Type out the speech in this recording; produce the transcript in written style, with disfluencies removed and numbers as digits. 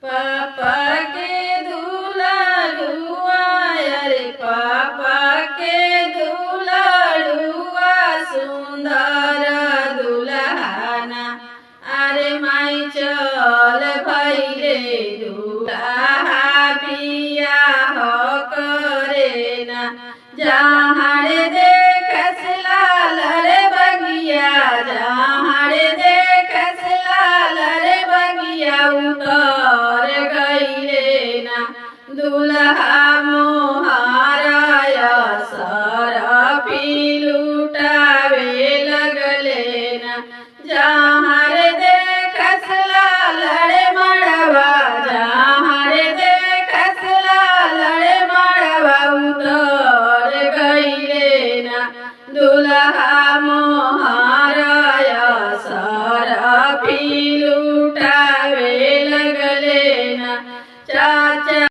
पापा के दुलारुआ अरे पापा के दुलारुआ सुंदर दुल्हना अरे माई चल भैले दुल्हा बियाह करे ना जहाँ देखस लाल रे बगिया जहाँ देखस लाल रे बगिया उतर गईले ना दुल्हा मोहाराया सर लुटावे लगले ना जहाँ देखस लाल रे मड़वा जहाँ देखस लाल रे मड़वा उतर गईले ना दुल्हा मोहाराया सर लुटावे लगले ना चाचा।